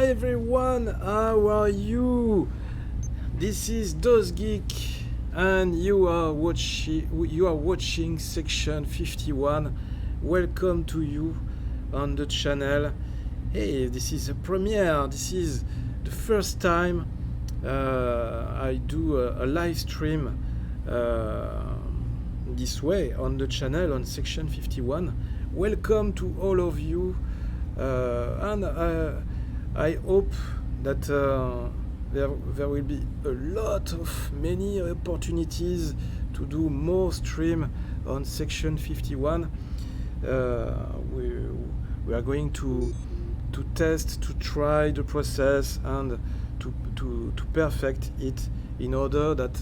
Hi everyone, how are you? This is DOZgeek and you are watching section 51. Welcome to you on the channel. Hey, this is a premiere. This is the first time I do a live stream this way on the channel on section 51. Welcome to all of you, and I hope that there will be a lot of many opportunities to do more stream on section 51. We are going to test, to try the process and to perfect it in order that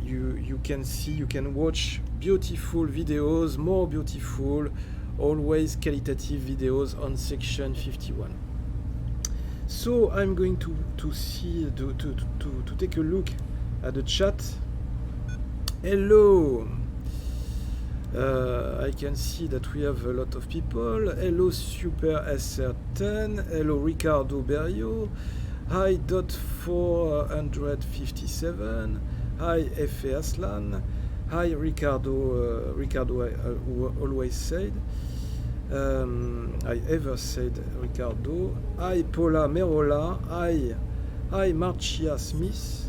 you can see, you can watch beautiful videos, more beautiful, always qualitative videos on section 51. So I'm going to take a look at the chat. Hello. I can see that we have a lot of people. Hello Super SR10. Hello Ricardo Berrio. Hi .457. Hi F.A. Aslan. Hi Ricardo. Ricardo, I always said. I ever said Ricardo. Hi Paula Merola. Hi Marcia Smith.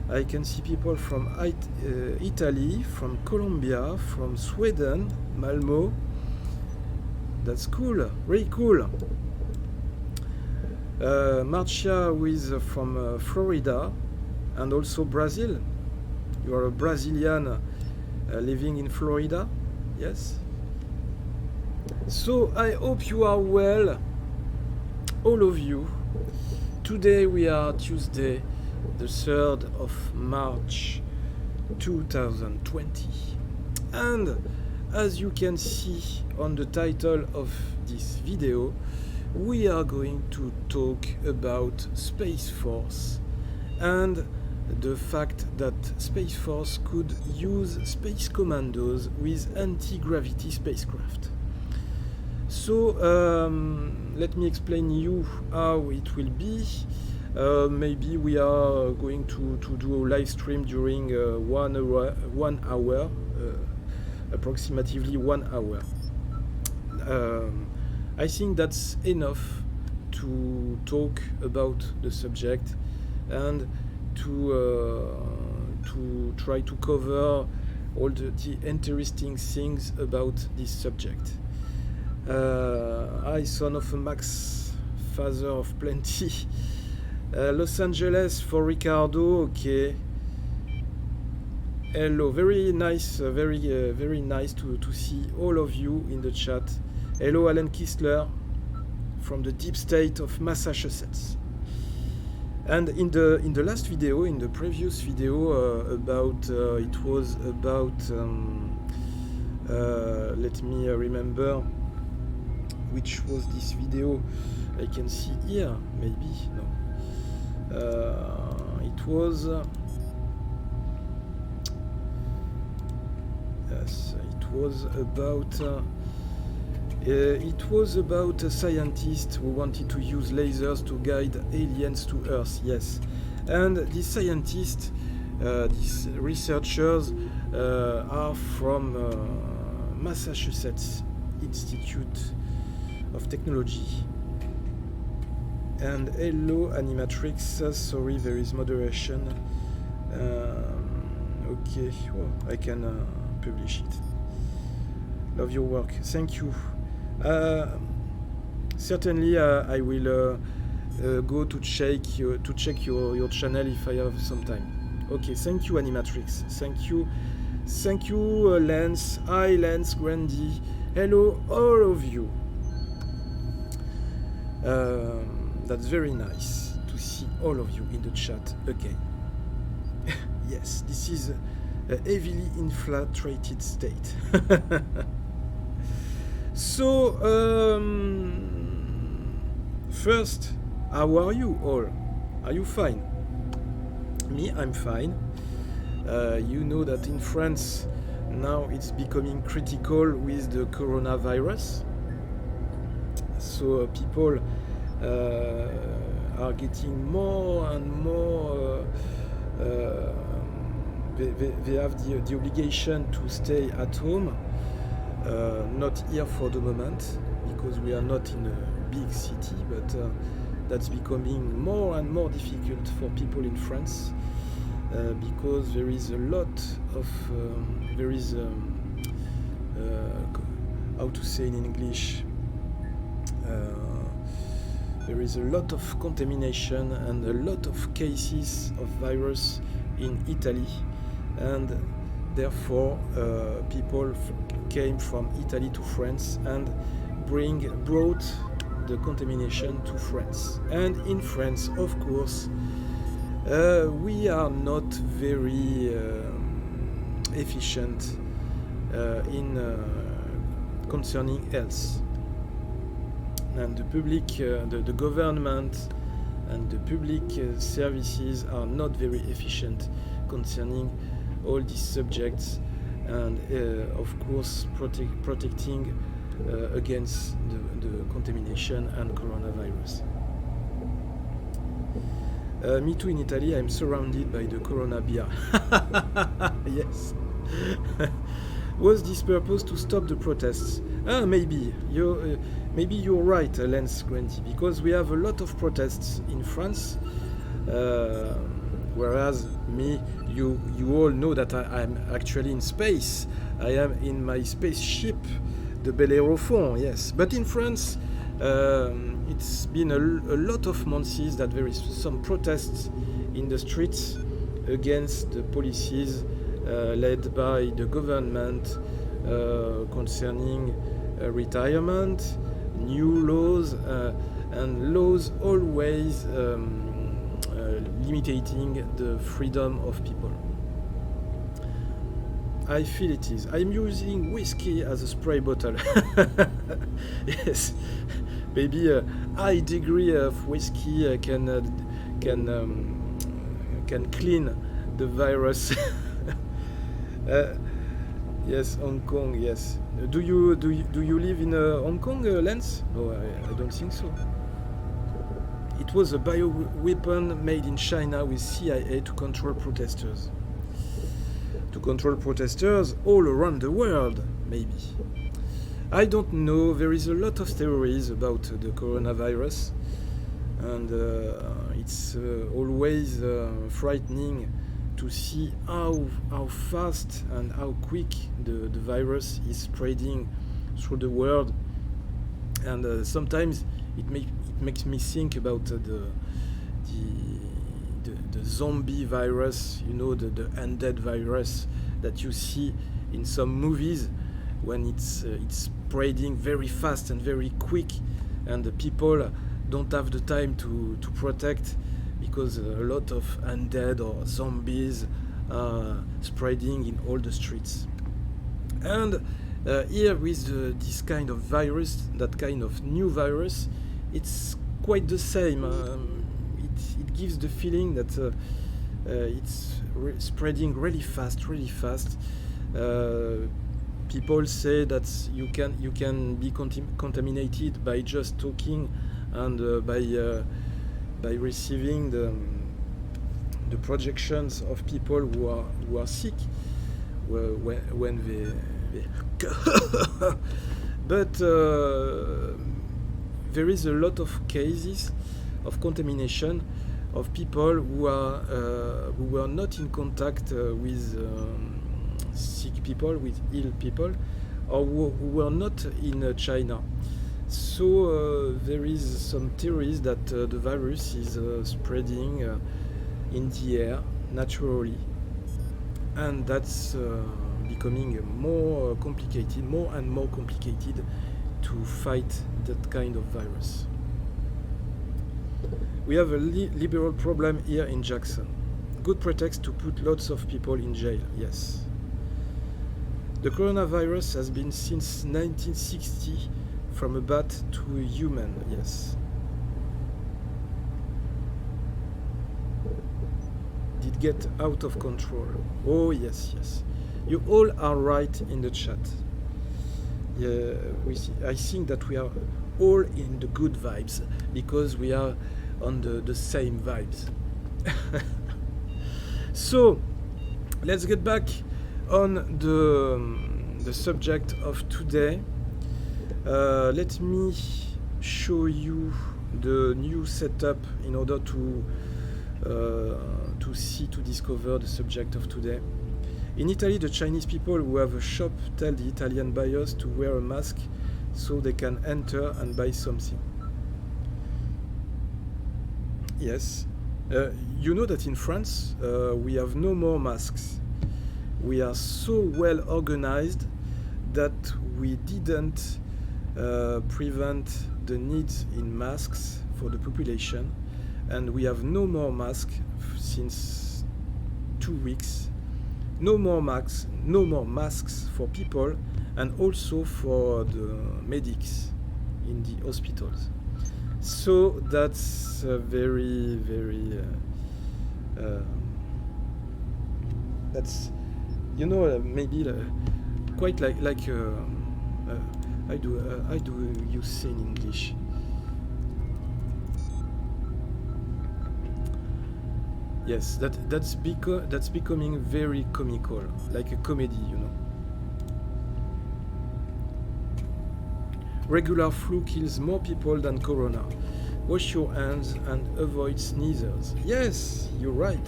I can see people from Italy, from Colombia, from Sweden, Malmo. That's cool, really cool. Marcia from Florida and also Brazil. You are a Brazilian living in Florida, yes? So I hope you are well, all of you. Today we are Tuesday, the 3rd of March 2020. And as you can see on the title of this video, we are going to talk about Space Force and the fact that Space Force could use space commandos with anti-gravity spacecraft. So let me explain you how it will be. Maybe we are going to do a live stream during 1 hour, approximately 1 hour. I think that's enough to talk about the subject and to try to cover all the interesting things about this subject. I, son of a Max, father of plenty. Los Angeles for Ricardo, okay. Hello, very nice, very nice to see all of you in the chat. Hello, Alan Kistler from the deep state of Massachusetts. And in the last video, in the previous video it was about let me remember which was this video. I can see here, maybe no. It was yes, it was about a scientist who wanted to use lasers to guide aliens to Earth. Yes, and these scientists, these researchers are from Massachusetts Institute of Technology. And hello Animatrix, sorry, there is moderation. Okay, well, I can publish it. Love your work, thank you. Certainly I will go to check your channel if I have some time. Okay, thank you Animatrix, thank you Lance. Hi Lance Grandy, hello all of you. That's very nice to see all of you in the chat again. Yes, this is a heavily infiltrated state. So, first, how are you all? Are you fine? Me, I'm fine. You know that in France, now it's becoming critical with the coronavirus. So people are getting more and more. They have the obligation to stay at home, not here for the moment, because we are not in a big city, but that's becoming more and more difficult for people in France, because there is a lot of how to say in English, there is a lot of contamination and a lot of cases of virus in Italy, and therefore people came from Italy to France and brought the contamination to France. And in France, of course, we are not very efficient in concerning health, and the public, the government and the public services are not very efficient concerning all these subjects, and of course protecting against the contamination and coronavirus. Me too, in Italy I'm surrounded by the corona beer. Yes. Was this purpose to stop the protests? Maybe you're right, Lance Granty, because we have a lot of protests in France, whereas you all know that I'm actually in space. I am in my spaceship, the Bellerophon, yes. But in France, it's been a lot of months that there is some protests in the streets against the policies led by the government concerning retirement, new laws, and laws always limiting the freedom of people. I feel it is. I'm using whiskey as a spray bottle. Yes, maybe a high degree of whiskey can clean the virus. Yes, Hong Kong. Yes. Do you live in Hong Kong, Lance? No, I don't think so. It was a bioweapon made in China with CIA to control protesters. To control protesters all around the world, maybe. I don't know. There is a lot of theories about the coronavirus, and it's always frightening to see how fast and how quick the virus is spreading through the world, and sometimes it makes me think about the zombie virus, you know, the undead virus that you see in some movies when it's spreading very fast and very quick, and the people don't have the time to protect, because a lot of undead or zombies are spreading in all the streets. And here with this kind of virus, that kind of new virus, it's quite the same. It gives the feeling that it's spreading really fast. People say that you can be contaminated by just talking and by receiving the projections of people who are sick when they but there is a lot of cases of contamination of people who were not in contact with sick people, with ill people, or who were not in China. So there is some theories that the virus is spreading in the air naturally, and that's becoming more and more complicated to fight that kind of virus. We have a liberal problem here in Jackson. Good pretext to put lots of people in jail, yes. The coronavirus has been since 1960 from a bat to a human, yes. Did get out of control. Oh, yes. You all are right in the chat. Yeah, I think that we are all in the good vibes, because we are on the same vibes. So let's get back on the subject of today. Let me show you the new setup in order to discover the subject of today. In Italy, the Chinese people who have a shop tell the Italian buyers to wear a mask so they can enter and buy something. Yes. You know that in France, we have no more masks. We are so well organized that we didn't prevent the need in masks for the population, and we have no more masks since 2 weeks. No more masks for people, and also for the medics in the hospitals. So that's very, very. That's, you know, maybe quite like I do you say in English. Yes, that's becoming very comical, like a comedy, you know. Regular flu kills more people than corona. Wash your hands and avoid sneezers. Yes, you're right.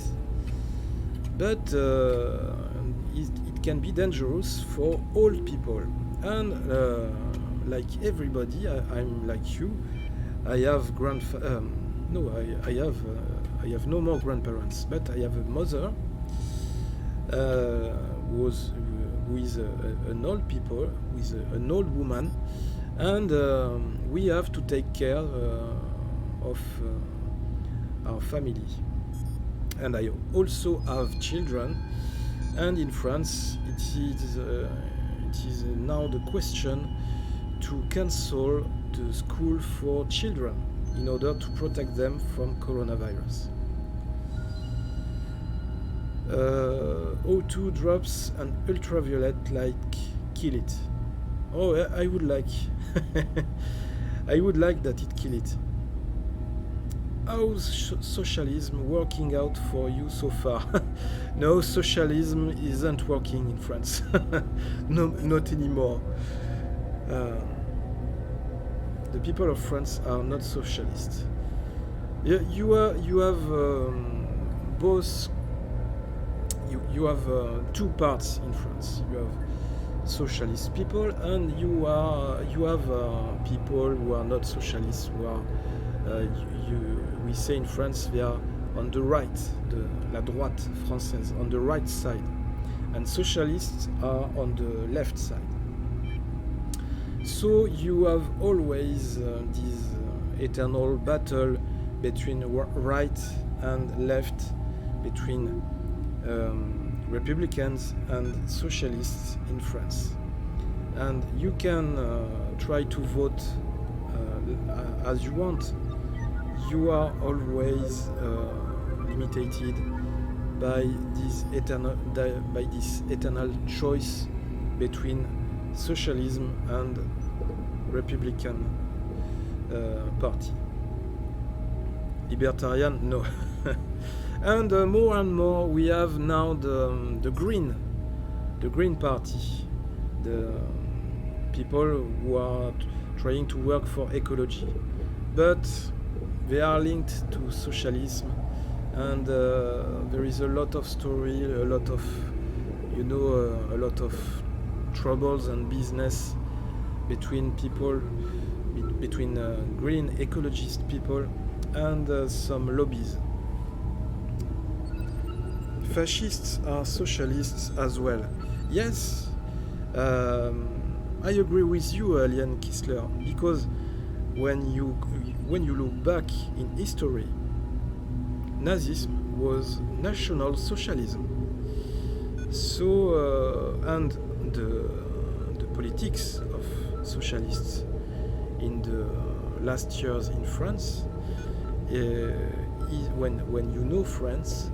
But it can be dangerous for old people. And like everybody, I'm like you. I have I have no more grandparents, but I have a mother who is an old people, with an old woman, and we have to take care of our family. And I also have children, and in France it is now the question to cancel the school for children in order to protect them from coronavirus. O2 drops and ultraviolet light kill it. Oh, I would like I would like that it kill it. How's socialism working out for you so far? No, socialism isn't working in France. No, not anymore. The people of France are not socialist. You have both. You have two parts in France. You have socialist people, and you have people who are not socialists, who are we say in France they are on the right, la droite française, on the right side, and socialists are on the left side. So you have always this eternal battle between right and left, between Republicans and socialists in France. And you can try to vote as you want. You are always limited by this eternal choice between socialism and Republican party. Libertarian, no. And more we have now the Green Party, the people who are trying to work for ecology, but they are linked to socialism, and there is a lot of story, a lot of troubles and business between people, between green ecologist people and some lobbies. Fascists are socialists as well. Yes, I agree with you, Alien Kistler, because when you look back in history, Nazism was National Socialism. So and the politics of socialists in the last years in France, when you know France,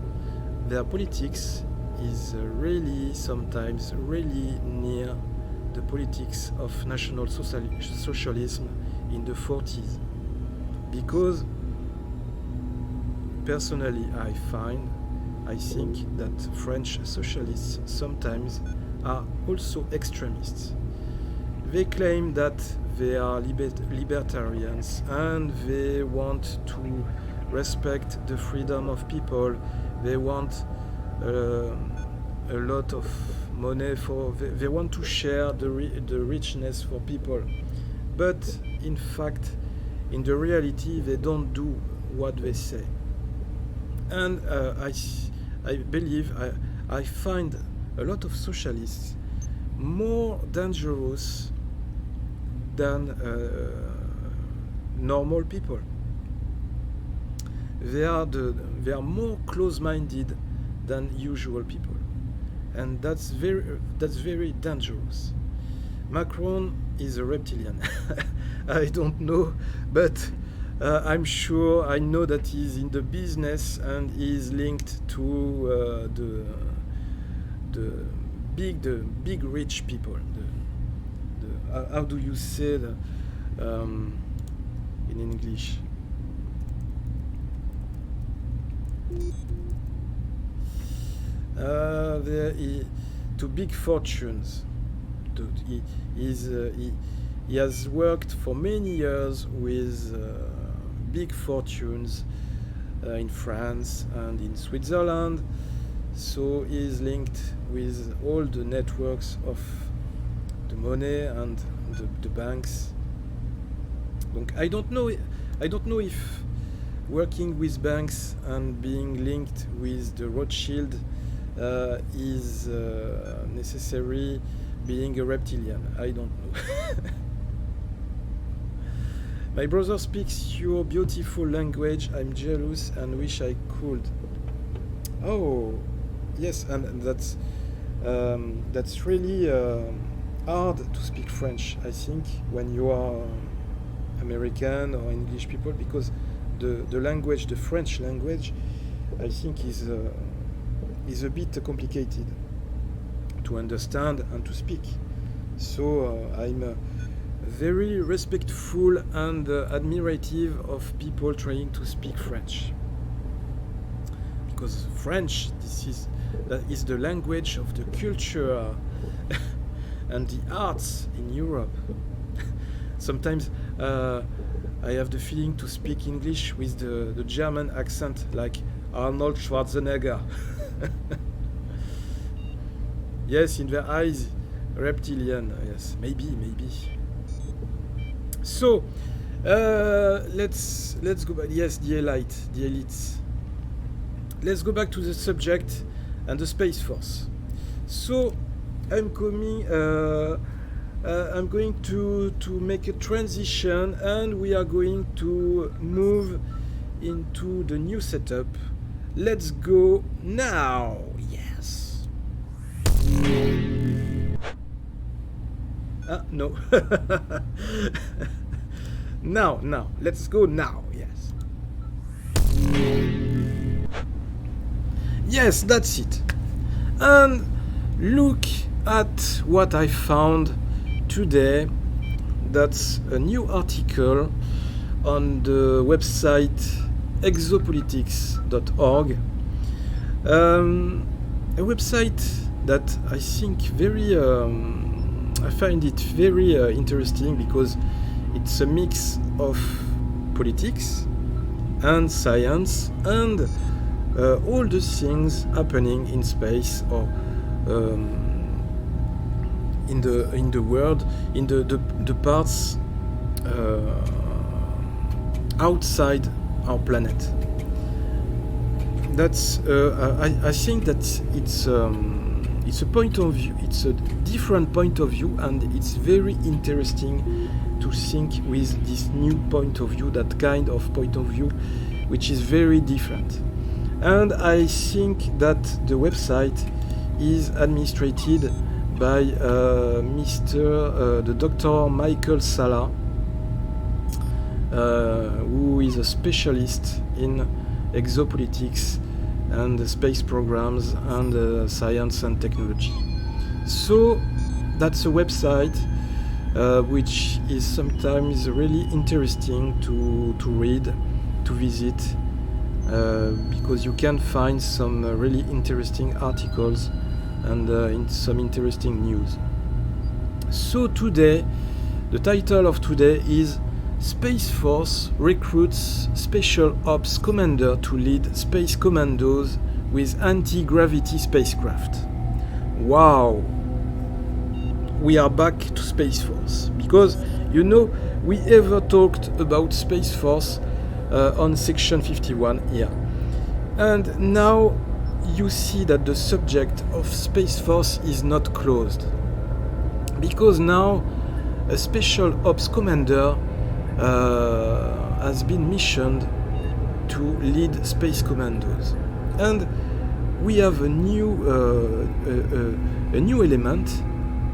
their politics is really sometimes really near the politics of National Socialism in the 40s, because personally I think that French socialists sometimes are also extremists. They claim that they are libertarians and they want to respect the freedom of people. They want a lot of money they want to share the richness for people. But in fact, in the reality, they don't do what they say. And I believe I find a lot of socialists more dangerous than normal people. They are more close-minded than usual people, and that's very dangerous. Macron is a reptilian. I don't know, but I'm sure I know that he's in the business and is linked to the big rich people. How do you say that in English? To big fortunes. He has worked for many years with big fortunes in France and in Switzerland, so he is linked with all the networks of the money and the banks. I don't know if working with banks and being linked with the Rothschild is necessary being a reptilian. I don't know. My brother speaks your beautiful language. I'm jealous and wish I could. Oh, yes, and that's really hard to speak French, I think, when you are American or English people, because the language, the French language, I think is a bit complicated to understand and to speak. So I'm very respectful and admirative of people trying to speak French, because French, that is the language of the culture and the arts in Europe. Sometimes I have the feeling to speak English with the German accent, like Arnold Schwarzenegger. Yes, in their eyes, reptilian. Yes, maybe. So let's go back. Yes, the elites. Let's go back to the subject and the Space Force. So I'm going to make a transition, and we are going to move into the new setup. Let's go now. Yes. No. Now. Let's go now. Yes. Yes, that's it. And look at what I found today. That's a new article on the website exopolitics.org. A website that I think I find it very interesting, because it's a mix of politics and science and all the things happening in space or in the world, in the parts outside our planet. That's I think that it's a point of view. It's a different point of view, and it's very interesting to think with this new point of view, that kind of point of view, which is very different. And I think that the website is administrated by the Dr. Michael Sala, who is a specialist in exopolitics and space programs and science and technology. So that's a website which is sometimes really interesting to read, to visit, because you can find some really interesting articles and some interesting news. So today, the title of today is Space Force recruits Special Ops Commander to lead Space Commandos with Antigravity Spacecraft. Wow! We are back to Space Force because, you know, we ever talked about Space Force on section 51 here. And now you see that the subject of Space Force is not closed. Because now a Special Ops Commander has been missioned to lead Space Commandos. And we have a new element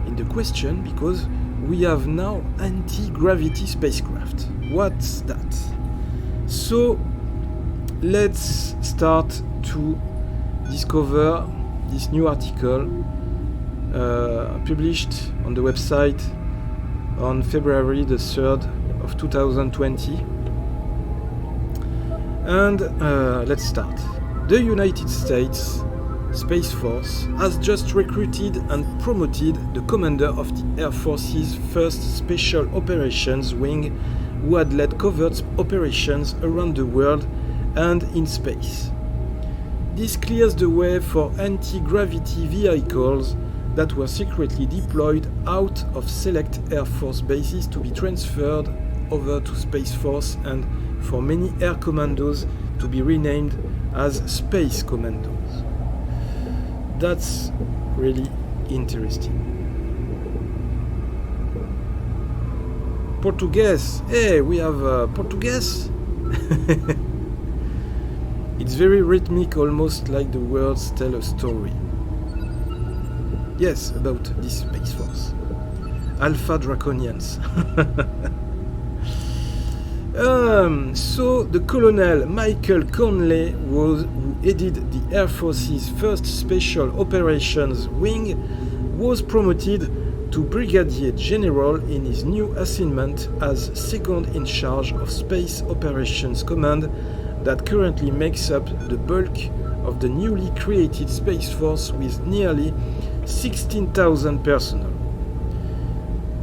in the question because we have now anti-gravity spacecraft. What's that? So let's start to discover this new article published on the website on February the 3rd of 2020. And let's start. The United States Space Force has just recruited and promoted the commander of the Air Force's 1st Special Operations Wing, who had led covert operations around the world and in space. This clears the way for anti-gravity vehicles that were secretly deployed out of select Air Force bases to be transferred over to Space Force, and for many Air Commandos to be renamed as Space Commandos. That's really interesting. Portuguese. Hey, we have Portuguese. It's very rhythmic, almost like the words tell a story. Yes, about this Space Force. Alpha Draconians. So the Colonel Michael Conley, who headed the Air Force's 1st Special Operations Wing, was promoted to Brigadier General in his new assignment as second in charge of Space Operations Command that currently makes up the bulk of the newly created Space Force with nearly 16,000 personnel.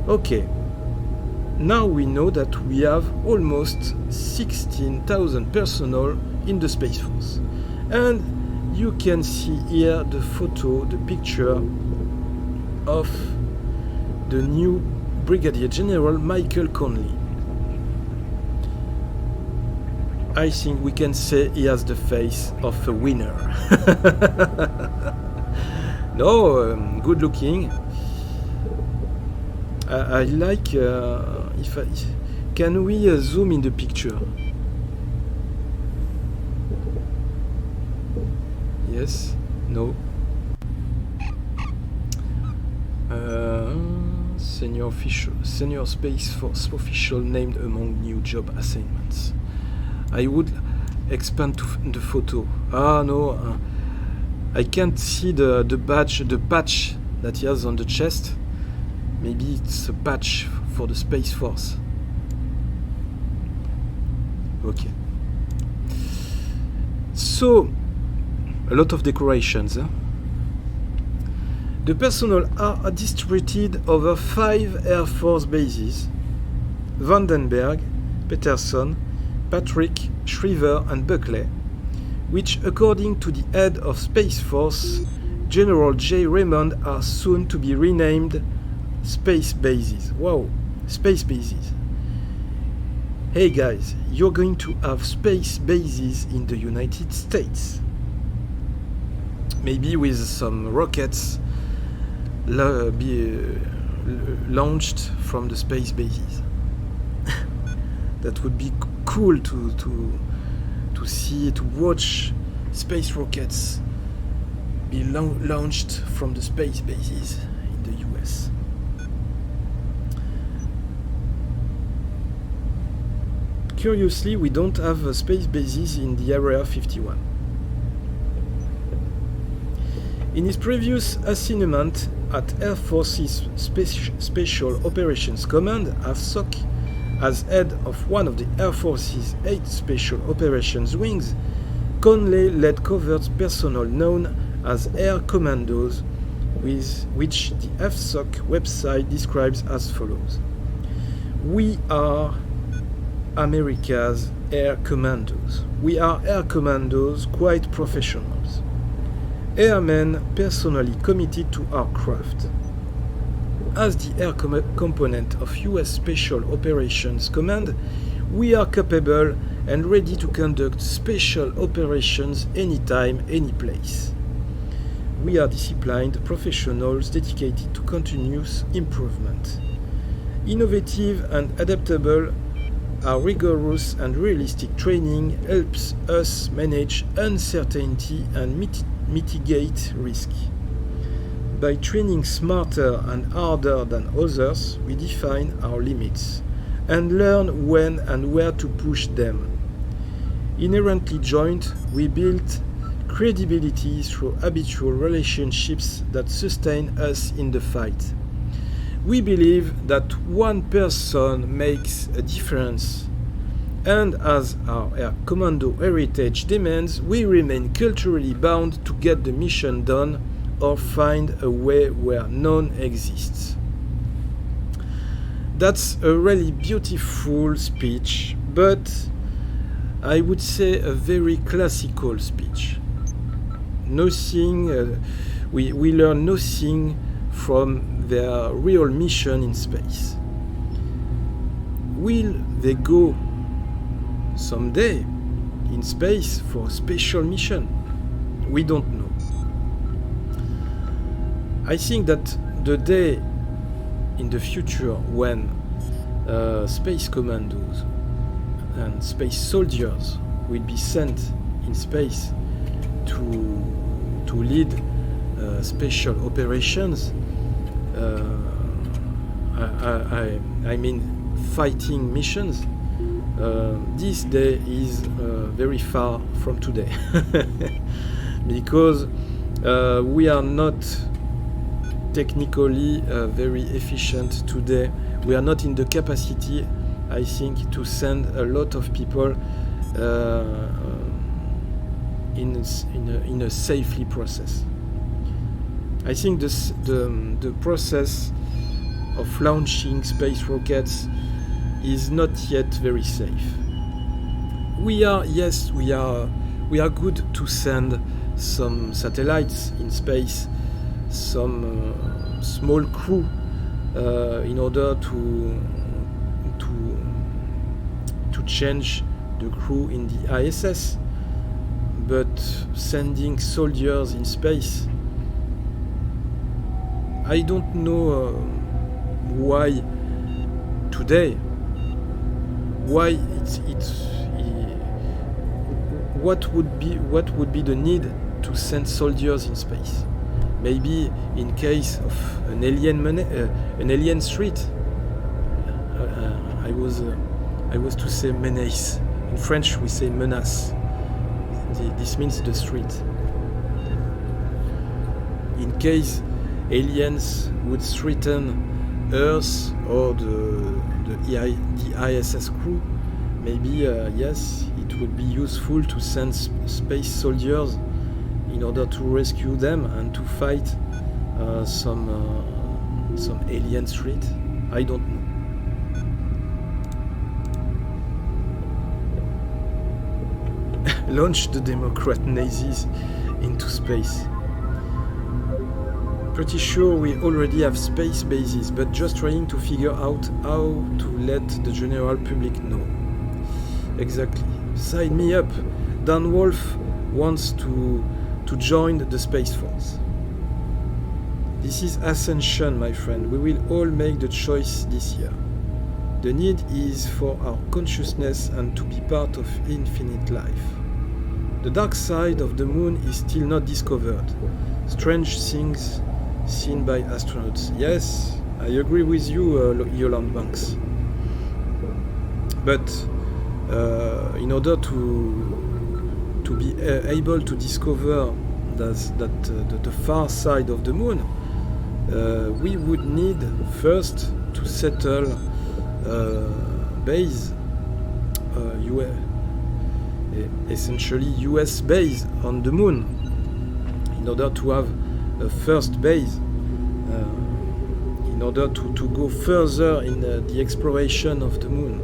Okay, now we know that we have almost 16,000 personnel in the Space Force. And you can see here the photo, the picture of the new Brigadier General Michael Conley. I think we can say he has the face of a winner. No, good looking. I like. Can we zoom in the picture? Yes. No. Senior Space Force official named among new job assignments. I would expand to the photo. Ah no, I can't see the badge, the patch that he has on the chest. Maybe it's a patch for the Space Force. Okay. So, a lot of decorations. The personnel are distributed over 5 Air Force bases: Vandenberg, Peterson, Patrick, Shriver and Buckley, which, according to the head of Space Force, General J. Raymond, are soon to be renamed Space Bases. Wow, Space Bases. Hey guys, you're going to have space bases in the United States. Maybe with some rockets launched from the space bases. That would be cool to see, to watch space rockets be launched from the space bases in the US. Curiously, we don't have space bases in the Area 51. In his previous assignment at Air Force's Special Operations Command, AFSOC, as head of one of the Air Force's 8 Special Operations Wings, Conley-led covert personnel known as Air Commandos, which the FSOC website describes as follows. We are America's Air Commandos. We are Air Commandos, quite professionals. Airmen personally committed to our craft. As the air component of US Special Operations Command, we are capable and ready to conduct special operations anytime, any place. We are disciplined professionals dedicated to continuous improvement. Innovative and adaptable, our rigorous and realistic training helps us manage uncertainty and mitigate risk. By training smarter and harder than others, we define our limits and learn when and where to push them. Inherently joint, we build credibility through habitual relationships that sustain us in the fight. We believe that one person makes a difference, and as our Air Commando heritage demands, we remain culturally bound to get the mission done or find a way where none exists. That's a really beautiful speech, but I would say a very classical speech. Nothing, we learn nothing from their real mission in space. Will they go someday in space for a special mission? We don't know. I think that the day in the future when space commandos and space soldiers will be sent in space to lead special operations, I mean fighting missions, this day is very far from today because we are not technically very efficient today. We are not in the capacity, I think, to send a lot of people in a safely process. I think the process of launching space rockets is not yet very safe. We are good to send some satellites in space, some small crew in order to change the crew in the ISS, but sending soldiers in space, I don't know why today. Why what would be the need to send soldiers in space? Maybe in case of an alien threat. I was to say menace. In French we say menace. This means the threat. In case aliens would threaten Earth or the ISS crew, maybe yes, it would be useful to send space soldiers in order to rescue them and to fight some alien threat. I don't know. Launch the Democrat Nazis into space. Pretty sure we already have space bases, but just trying to figure out how to let the general public know. Exactly. Sign me up. Dan Wolf wants to join the Space Force. This is ascension, my friend. We will all make the choice this year. The need is for our consciousness and to be part of infinite life. The dark side of the moon is still not discovered. Strange things seen by astronauts. Yes, I agree with you, Yolande Banks. But in order to be able to discover that the far side of the moon, we would need first to settle base. essentially US base on the moon, in order to have a first base, in order to go further in the exploration of the moon.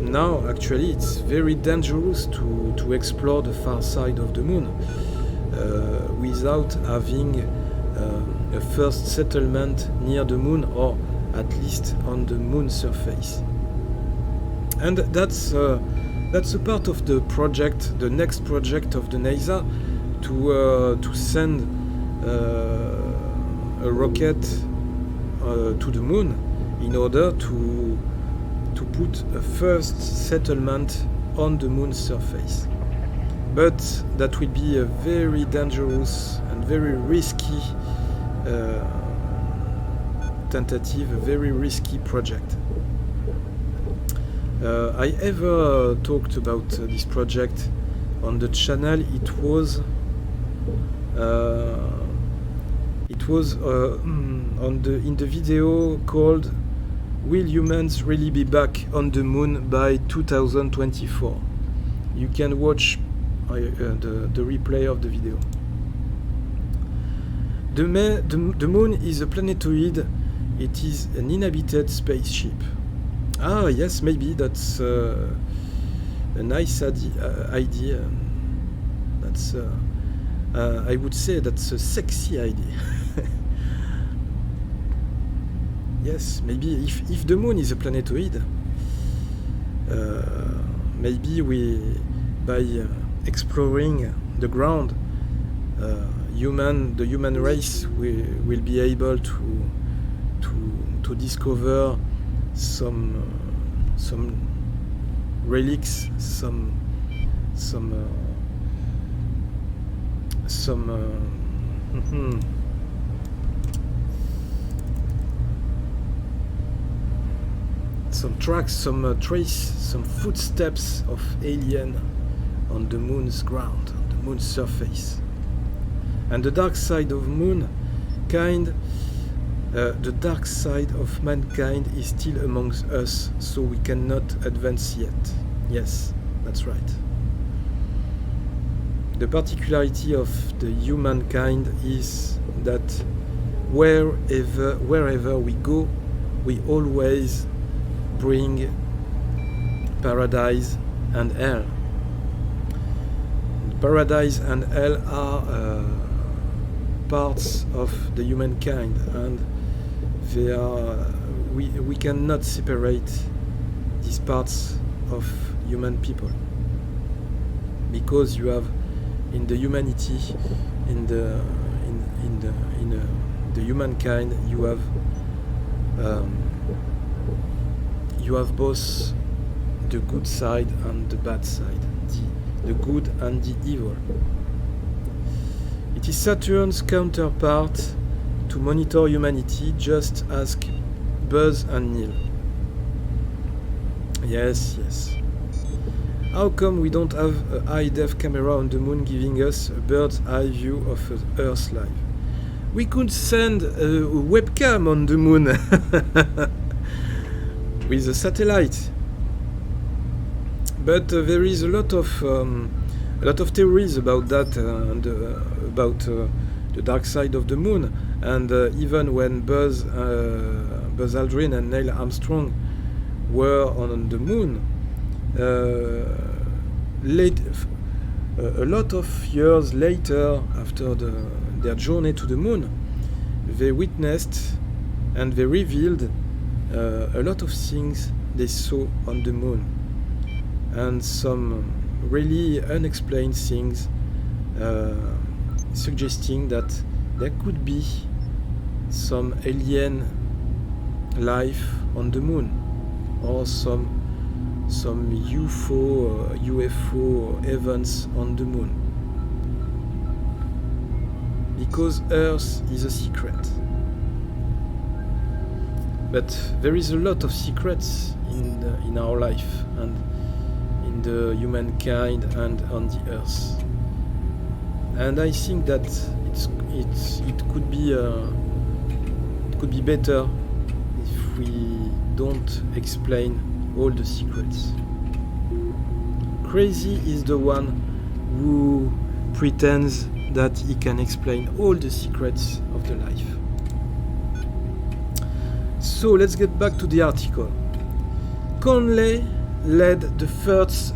Now, actually, it's very dangerous to explore the far side of the moon without having a first settlement near the moon, or at least on the moon surface. And that's a part of the project, the next project of the NASA, to send a rocket to the moon in order to put a first settlement on the moon's surface. But that will be a very dangerous and very risky tentative, a very risky project. I ever talked about this project on the channel. It was in the video called "Will Humans Really Be Back on the Moon by 2024?" You can watch the replay of the video. The moon is a planetoid. It is an inhabited spaceship. Ah, yes, maybe that's a nice idea. That's I would say that's a sexy idea. Yes, maybe if the moon is a planetoid, maybe by exploring the ground, the human race will be able to discover some relics, some tracks, some trace, some footsteps of alien on the moon's ground, on the moon's surface. And the dark side of mankind is still amongst us, so we cannot advance yet. Yes, that's right. The particularity of the humankind is that wherever we go, we always bring paradise and hell. Paradise and hell are parts of the humankind, and they are we cannot separate these parts of human people, because you have in the humanity, in the humankind, you have both the good side and the bad side, the good and the evil. It is Saturn's counterpart to monitor humanity. Just ask Buzz and Neil. Yes. How come we don't have a high-def camera on the moon giving us a bird's eye view of Earth's life? We could send a webcam on the moon with a satellite. But there is a lot of theories about that, and about the dark side of the moon. And even when Buzz Aldrin and Neil Armstrong were on the moon, a lot of years later, after their journey to the moon, they witnessed and they revealed a lot of things they saw on the moon, and some really unexplained things, suggesting that there could be some alien life on the moon, or some UFO events on the moon, because Earth is a secret. But there is a lot of secrets in our life, and in the humankind, and on the Earth. And I think that it could be better if we don't explain all the secrets. Crazy is the one who pretends that he can explain all the secrets of the life. So let's get back to the article. Conley led the first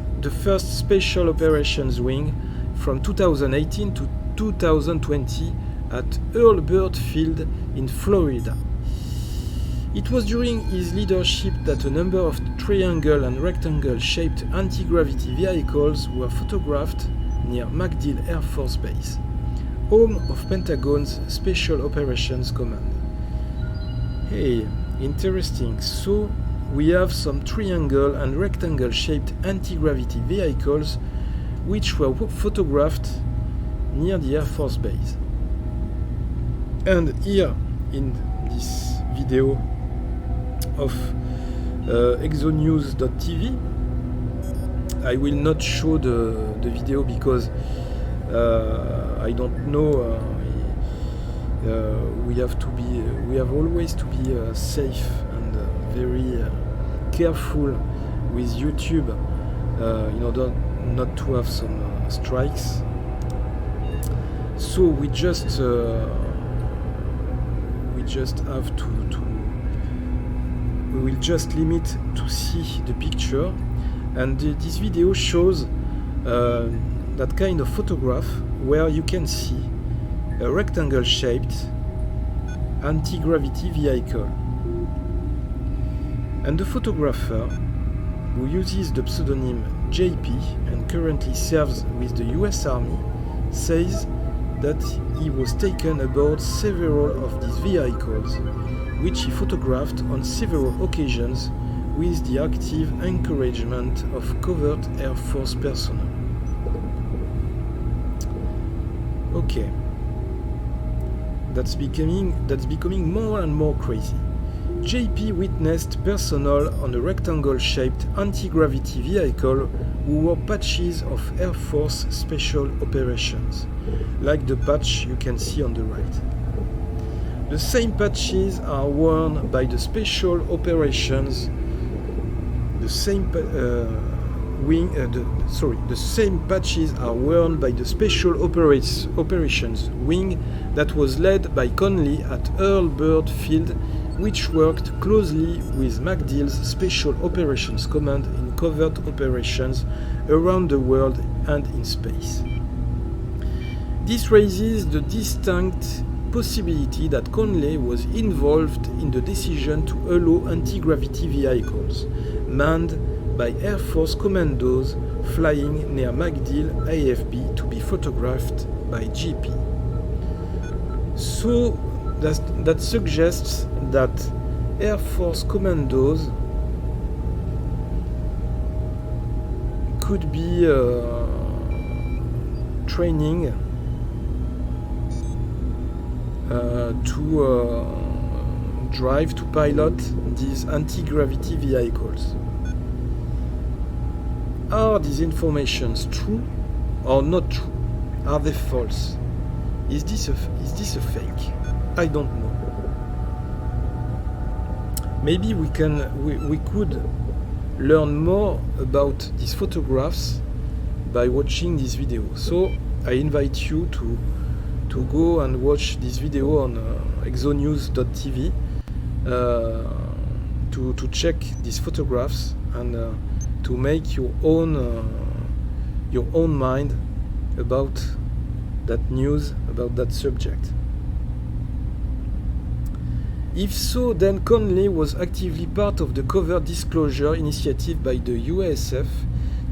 Special Operations Wing from 2018 to 2020 at Earl Byrd Field in Florida. It was during his leadership that a number of triangle and rectangle-shaped anti-gravity vehicles were photographed near MacDill Air Force Base, home of Pentagon's Special Operations Command. Hey, interesting. So we have some triangle and rectangle-shaped anti-gravity vehicles which were photographed near the Air Force Base. And here in this video of exonews.tv, I will not show the video because I don't know. We have always to be safe and very careful with YouTube in order not to have some strikes. So we just have to we will just limit to see the picture, and this video shows that kind of photograph where you can see a rectangle shaped anti-gravity vehicle, and the photographer, who uses the pseudonym JP and currently serves with the US Army, says that he was taken aboard several of these vehicles, which he photographed on several occasions with the active encouragement of covert Air Force personnel. Okay, that's becoming more and more crazy. JP witnessed personnel on a rectangle-shaped anti-gravity vehicle who wore patches of Air Force Special Operations, like the patch you can see on the right. The same patches are worn by the Special Operations. The same patches are worn by the Special Operations Wing that was led by Conley at Earl Byrd Field, which worked closely with MacDill's Special Operations Command in covert operations around the world and in space. This raises the distinct possibility that Conley was involved in the decision to allow anti-gravity vehicles manned by Air Force Commandos flying near MacDill AFB to be photographed by JP. So that suggests that Air Force Commandos could be training to drive, to pilot these anti-gravity vehicles. Are these informations true or not true? Are they false? Is this a fake? I don't know. Maybe we could learn more about these photographs by watching this video. So I invite you to go and watch this video on exonews.tv to check these photographs and to make your own mind about that news, about that subject. If so, then Conley was actively part of the covert disclosure initiative by the USF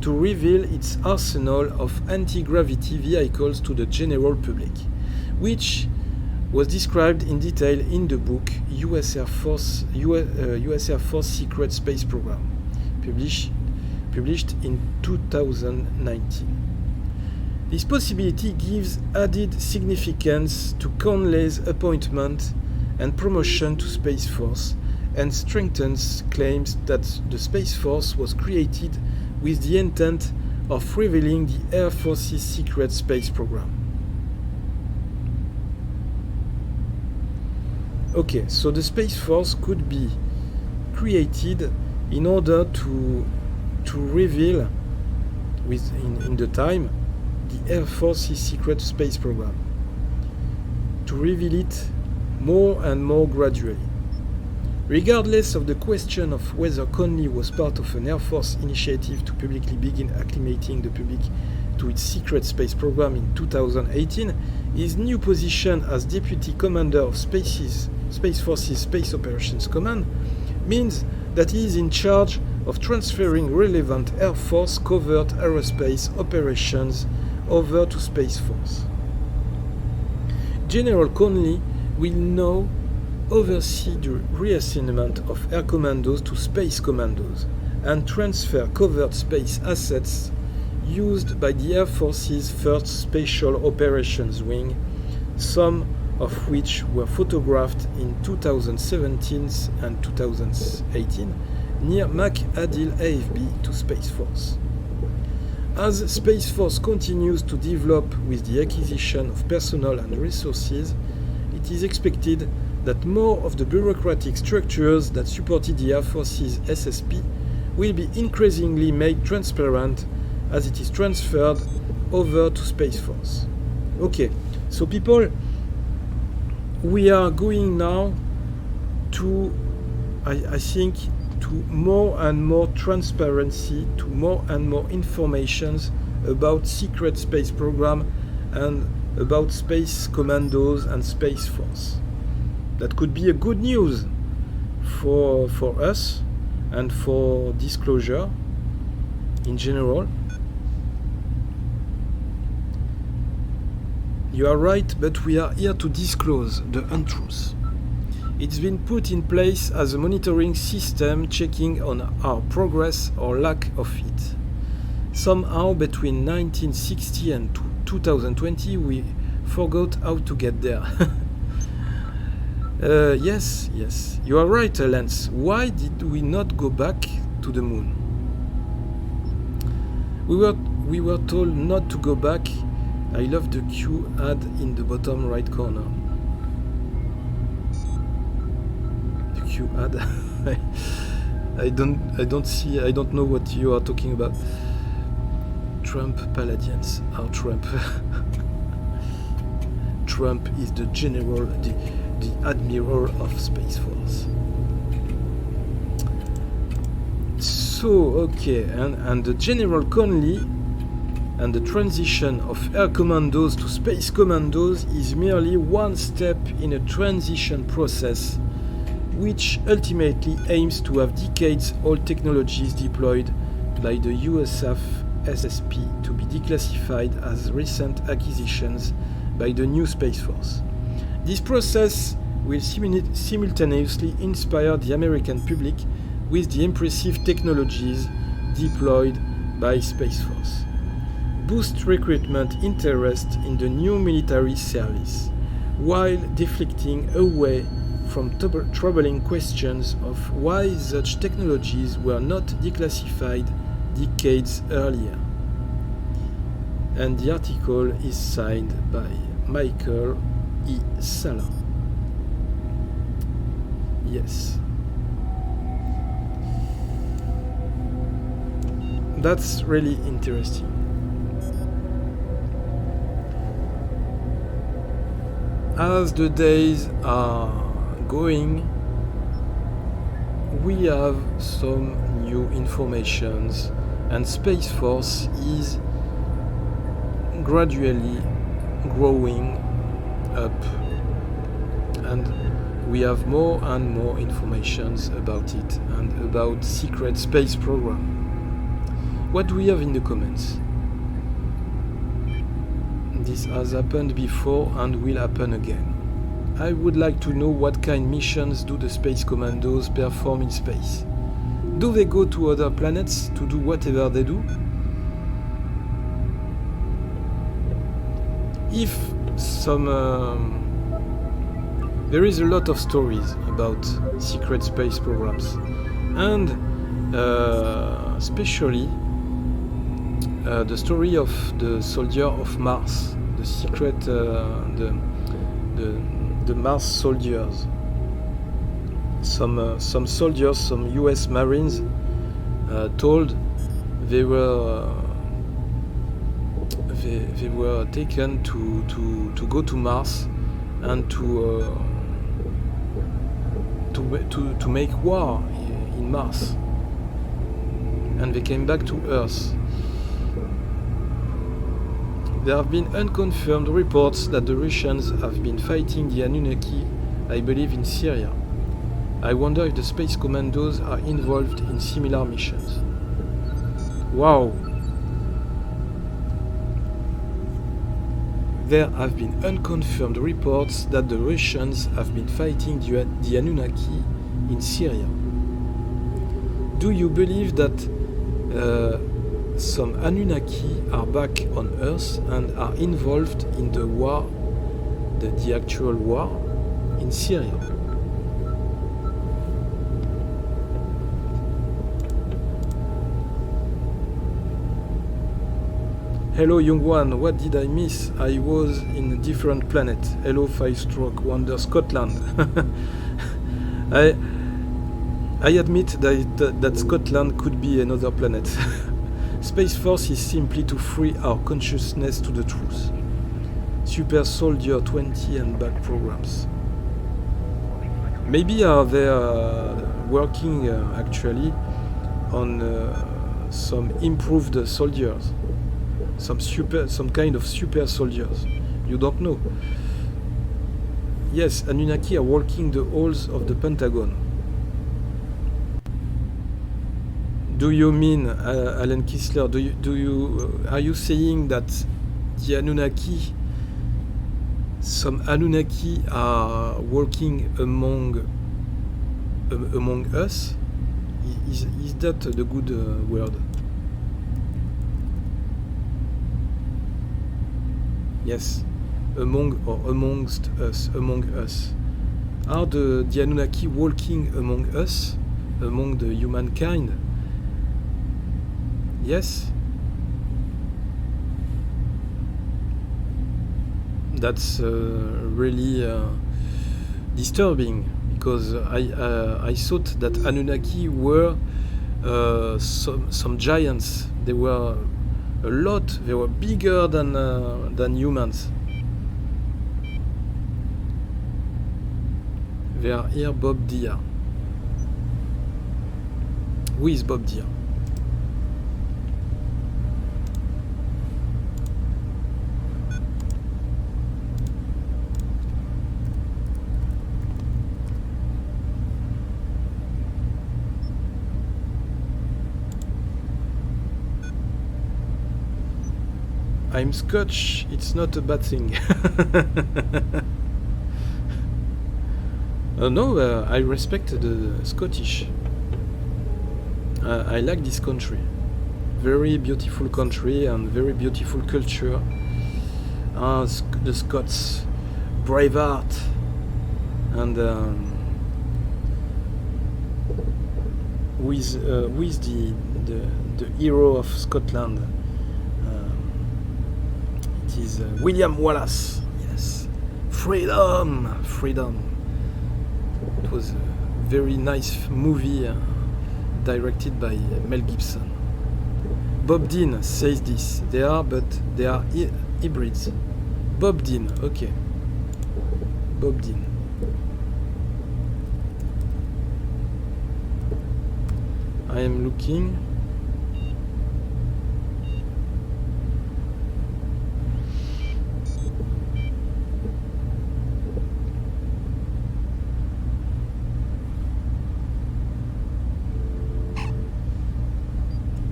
to reveal its arsenal of anti-gravity vehicles to the general public, which was described in detail in the book US Air Force Secret Space Program, published in 2019. This possibility gives added significance to Conley's appointment and promotion to Space Force, and strengthens claims that the Space Force was created with the intent of revealing the Air Force's secret space program. Okay, so the Space Force could be created in order to reveal in the time the Air Force's secret space program, to reveal it more and more gradually. Regardless of the question of whether Conley was part of an Air Force initiative to publicly begin acclimating the public to its secret space program in 2018, his new position as Deputy Commander of Space Force's Space Operations Command means that he is in charge of transferring relevant Air Force covert aerospace operations over to Space Force. General Conley will now oversee the reassignment of Air Commandos to Space Commandos and transfer covert space assets used by the Air Force's 1st Special Operations Wing, some of which were photographed in 2017 and 2018 near McAdill AFB to Space Force. As Space Force continues to develop with the acquisition of personnel and resources, it is expected that more of the bureaucratic structures that supported the Air Force's SSP will be increasingly made transparent as it is transferred over to Space Force. Okay, so people, we are going now to, I think, to more and more transparency, to more and more informations about secret space program and about Space Commandos and Space Force. That could be a good news for us and for disclosure in general. You are right, but we are here to disclose the untruth. It's been put in place as a monitoring system checking on our progress or lack of it. Somehow between 1960 and 2020 we forgot how to get there. Yes, you are right, Lance. Why did we not go back to the moon? We were told not to go back. I love the Q ad in the bottom right corner. The Q ad. I don't know what you are talking about. Trump Palladians are Trump. Trump is the general, the admiral of Space Force. So, okay, and the General Conley and the transition of Air Commandos to Space Commandos is merely one step in a transition process which ultimately aims to have decades-old technologies deployed by the USAF SSP to be declassified as recent acquisitions by the new Space Force. This process will simultaneously inspire the American public with the impressive technologies deployed by Space Force, boost recruitment interest in the new military service, while deflecting away from troubling questions of why such technologies were not declassified decades earlier. And the article is signed by Michael E. Sala. Yes. That's really interesting. As the days are going, we have some new informations, and Space Force is gradually growing up, and we have more and more informations about it and about secret space program. What do we have in the comments? This has happened before and will happen again. I would like to know what kind of missions do the Space Commandos perform in space. Do they go to other planets to do whatever they do? If some... there is a lot of stories about secret space programs, and especially the story of the soldier of Mars, the secret, the Mars soldiers. Some soldiers, some U.S. Marines, told they were they were taken to go to Mars and to make war in Mars, and they came back to Earth. There have been unconfirmed reports that the Russians have been fighting the Anunnaki, I believe, in Syria. I wonder if the Space Commandos are involved in similar missions. Wow! There have been unconfirmed reports that the Russians have been fighting the Anunnaki in Syria. Do you believe that some Anunnaki are back on Earth and are involved in the war, the actual war in Syria? Hello young one, what did I miss? I was in a different planet. Hello 5-stroke Wonder Scotland. I admit that Scotland could be another planet. Space Force is simply to free our consciousness to the truth. Super Soldier 20 and back programs. Maybe they are working actually on some improved soldiers. Some kind of super soldiers. You don't know. Yes, Anunnaki are walking the halls of the Pentagon. Do you mean, Alan Kistler? Are you saying that the Anunnaki, some Anunnaki are walking among us? Is that the good word? Yes, amongst us, among us. Are the Anunnaki walking among us, among the humankind? Yes. That's really disturbing, because I thought that Anunnaki were some giants. They were a lot. They were bigger than humans. They are here, Bob Dia. Who is Bob Dia? I'm Scotch, it's not a bad thing. No, I respect the Scottish. I like this country. Very beautiful country and very beautiful culture. The Scots, brave heart, and who is the hero of Scotland? It is William Wallace. Yes, freedom. It was a very nice movie directed by Mel Gibson. Bob Dean says this. They are hybrids. Bob Dean, okay. Bob Dean. I am looking.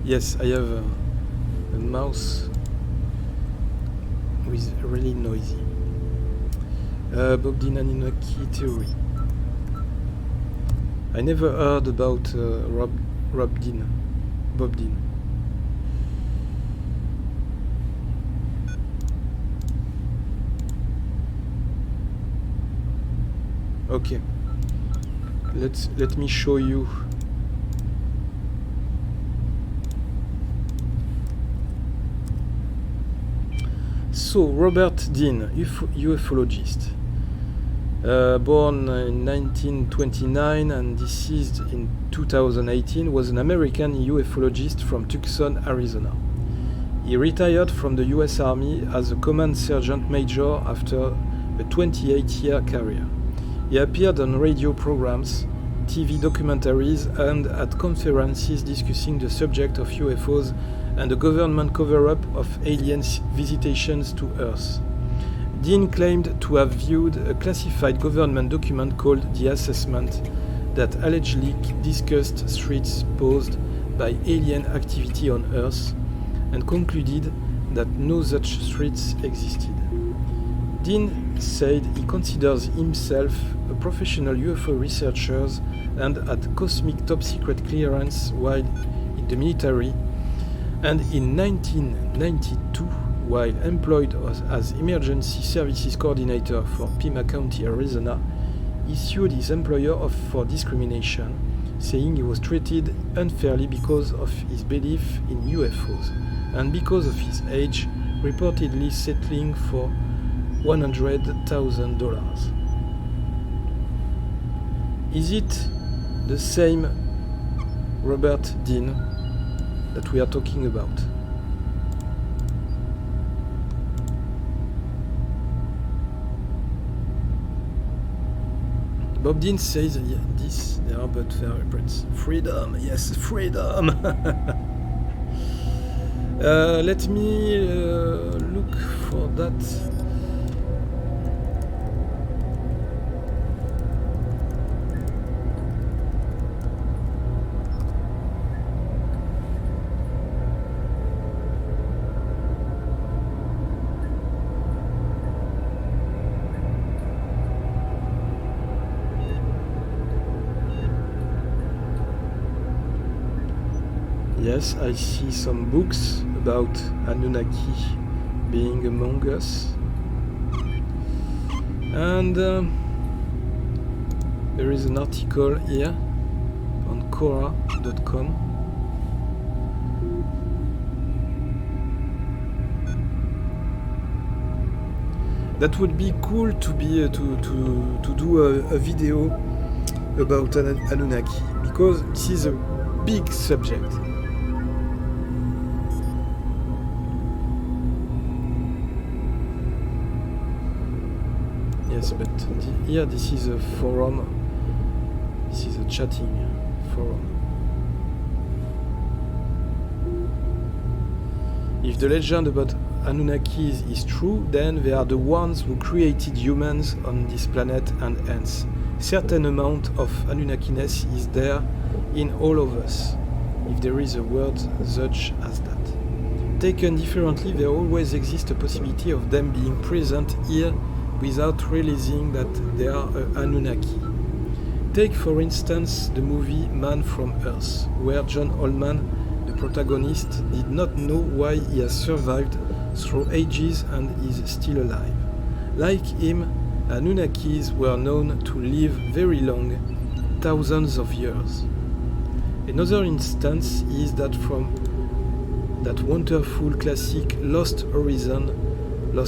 Yes, I have a mouse who is really noisy. Bob Dean Anunnaki theory. I never heard about Bob Dean. Okay. Let me show you. So, Robert Dean, ufologist, born in 1929 and deceased in 2018, was an American ufologist from Tucson, Arizona. He retired from the US Army as a command sergeant major after a 28-year career. He appeared on radio programs, TV documentaries, and at conferences discussing the subject of UFOs and the government cover-up of alien visitations to Earth. Dean claimed to have viewed a classified government document called The Assessment that allegedly discussed threats posed by alien activity on Earth and concluded that no such threats existed. Dean said he considers himself a professional UFO researcher and had cosmic top-secret clearance while in the military, and in 1992, while employed as emergency services coordinator for Pima County, Arizona, he sued his employer for discrimination, saying he was treated unfairly because of his belief in UFOs and because of his age, reportedly settling for $100,000. Is it the same Robert Dean that we are talking about? Bob Dean says, yeah, this, there are but vertebrates. Freedom, yes, freedom! Let me look for that. Yes, I see some books about Anunnaki being among us. And there is an article here on Quora.com. That would be cool to be to do a video about Anunnaki, because this is a big subject. Yes, but here this is a forum. This is a chatting forum. If the legend about Anunnakis is true, then they are the ones who created humans on this planet and hence certain amount of Anunnakiness is there in all of us, if there is a word such as that. Taken differently, there always exists a possibility of them being present here without realizing that they are Anunnaki. Take for instance the movie Man from Earth, where John Oldman, the protagonist, did not know why he has survived through ages and is still alive. Like him, Anunnakis were known to live very long, thousands of years. Another instance is that from that wonderful classic Lost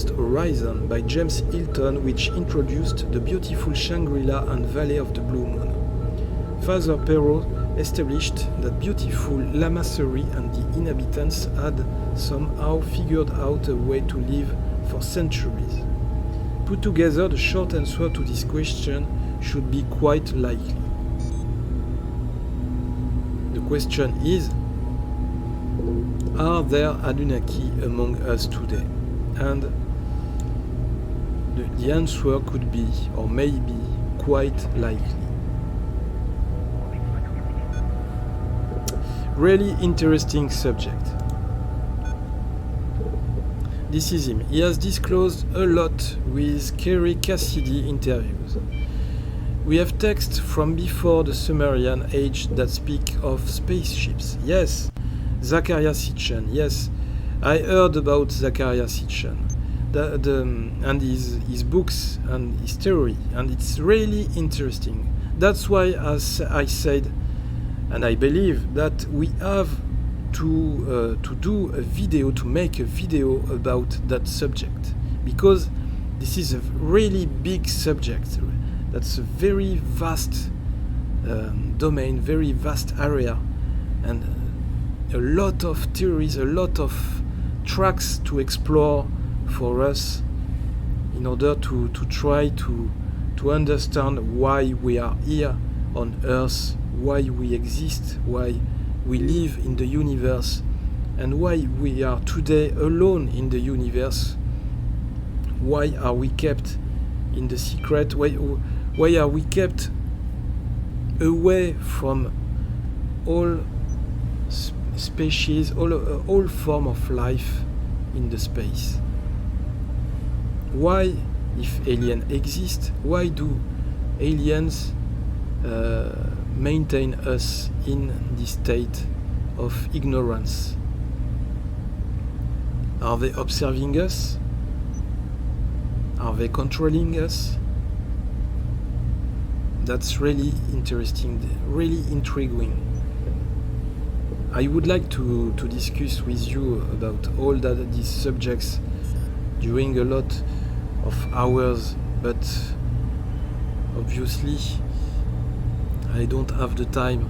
Horizon by James Hilton, which introduced the beautiful Shangri-La and Valley of the Blue Moon. Father Perrault established that beautiful Lamasery and the inhabitants had somehow figured out a way to live for centuries. Put together, the short answer to this question should be quite likely. The question is, are there Anunnaki among us today? And the answer could be, or maybe, quite likely. Really interesting subject. This is him. He has disclosed a lot with Kerry Cassidy interviews. We have texts from before the Sumerian age that speak of spaceships. Yes, Zachariah Sitchin. Yes, I heard about Zachariah Sitchin and his books and his theory, and it's really interesting. That's why, as I said, and I believe that we have to do a video, to make a video about that subject, because this is a really big subject. That's a very vast domain, very vast area, and a lot of theories, a lot of tracks to explore for us in order to try to understand why we are here on Earth, why we exist, why we live in the universe, and why we are today alone in the universe. Why are we kept in the secret? Why are we kept away from all species, all form of life in the space? Why, if aliens exist, why do aliens maintain us in this state of ignorance? Are they observing us? Are they controlling us? That's really interesting, really intriguing. I would like to discuss with you about all these subjects during a lot of hours, but obviously I don't have the time.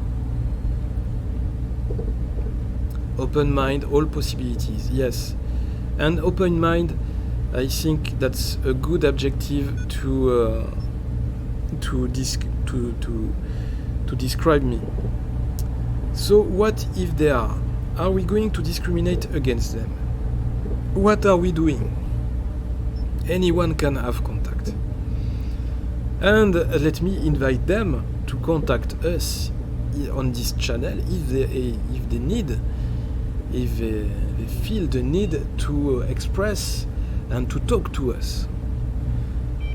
Open mind, all possibilities, yes. And open mind, I think that's a good objective to describe me. So what if they are? Are we going to discriminate against them? What are we doing? Anyone can have contact. And let me invite them to contact us on this channel if they need, if they feel the need to express and to talk to us.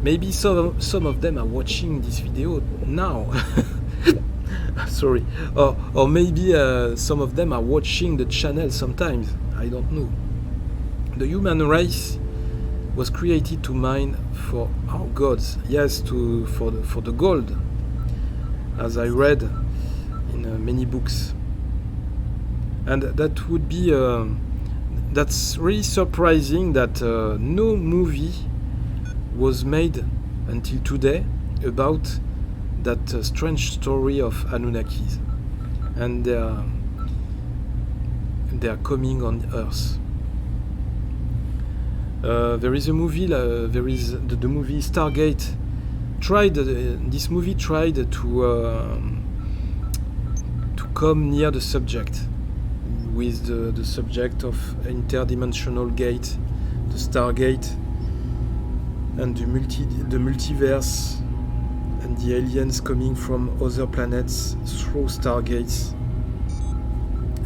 Maybe some of them are watching this video now. Sorry. Or maybe some of them are watching the channel sometimes. I don't know. The human race was created to mine for our gods. Yes, for the gold, as I read in many books. And that would be that's really surprising that no movie was made until today about that strange story of Anunnakis, and they are coming on Earth. There is a movie. There is the movie Stargate. This movie tried to come near the subject with the subject of interdimensional gate, the Stargate, and the multiverse, and the aliens coming from other planets through Stargates.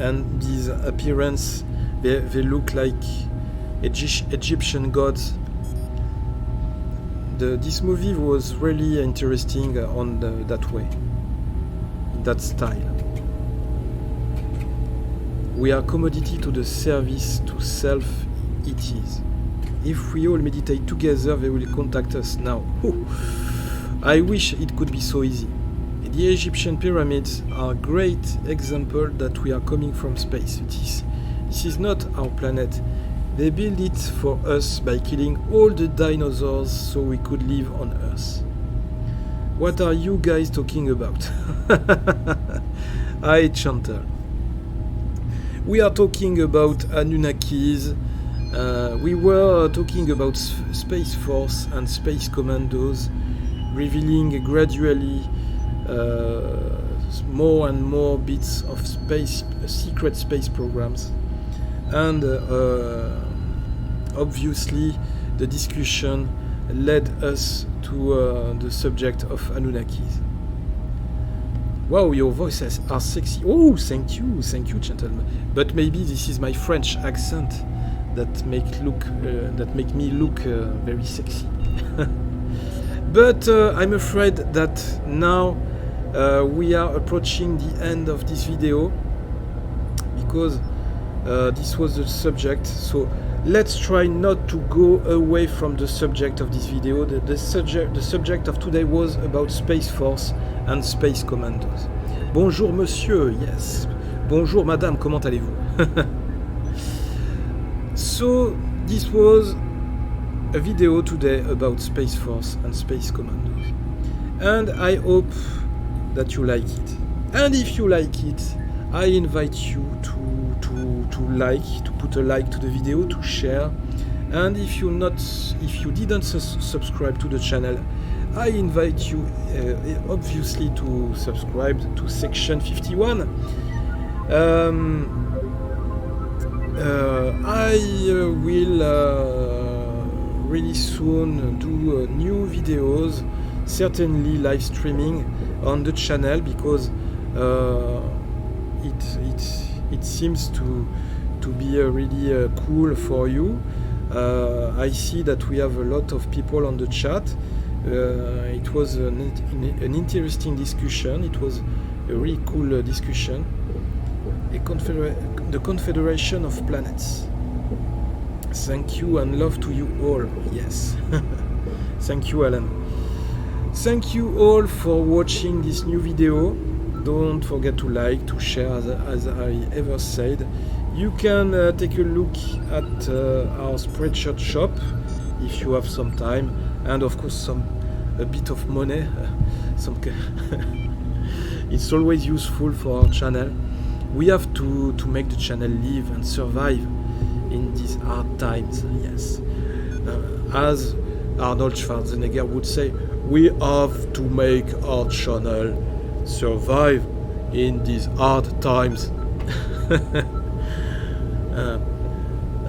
And these appearance, they look like Egyptian gods. This movie was really interesting on that way, in that style. We are commodity to the service to self it is. If we all meditate together, they will contact us now. Whew. I wish it could be so easy. The Egyptian pyramids are a great example that we are coming from space. This is not our planet. They built it for us by killing all the dinosaurs so we could live on Earth. What are you guys talking about? Hi, Chantal. We are talking about Anunnakis. We were talking about Space Force and Space Commandos, revealing gradually more and more bits of secret space programs. And obviously the discussion led us to the subject of Anunnakis. Wow, your voices are sexy. Oh, thank you, gentlemen. But maybe this is my French accent that make me look very sexy. But I'm afraid that now we are approaching the end of this video, because this was the subject. So let's try not to go away from the subject of this video. The subject of today was about Space Force and Space Commandos. Bonjour monsieur, yes. Bonjour madame, comment allez-vous? So this was a video today about Space Force and Space Commandos. And I hope that you like it. And if you like it, I invite you to like, to put a like to the video, to share, and if you didn't subscribe to the channel, I invite you obviously to subscribe to section 51. I will really soon do new videos, certainly live streaming on the channel, because it seems to be really cool for you. I see that we have a lot of people on the chat. It was an interesting discussion. It was a really cool discussion. The Confederation of Planets. Thank you and love to you all. Yes. Thank you, Alan. Thank you all for watching this new video. Don't forget to like, to share, as I ever said. You can take a look at our Spreadshirt shop if you have some time, and of course a bit of money. It's always useful for our channel. We have to make the channel live and survive in these hard times. Yes, as Arnold Schwarzenegger would say, we have to make our channel survive in these hard times.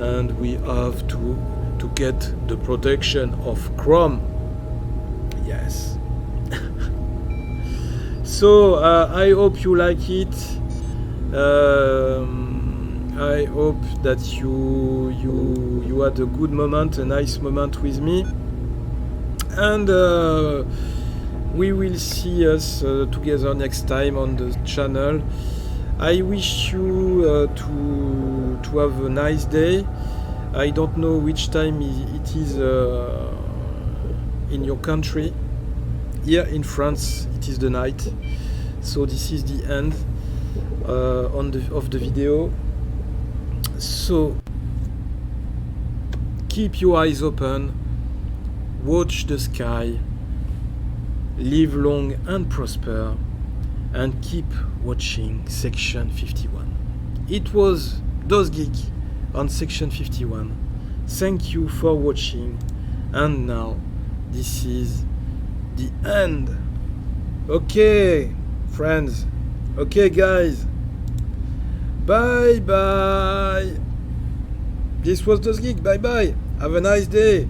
And we have to get the protection of Chrome. Yes. So I hope you like it. I hope that you had a good moment, a nice moment with me, and we will see us together next time on the channel. I wish you to have a nice day. I don't know which time it is in your country. Here in France it is the night, so this is the end of the video. So keep your eyes open, watch the sky, live long and prosper, and keep watching section 51. It was DOZgeek on section 51. Thank you for watching, and now this is the end. Okay, friends. Okay, guys. Bye bye. This was DOZgeek. Bye bye. Have a nice day.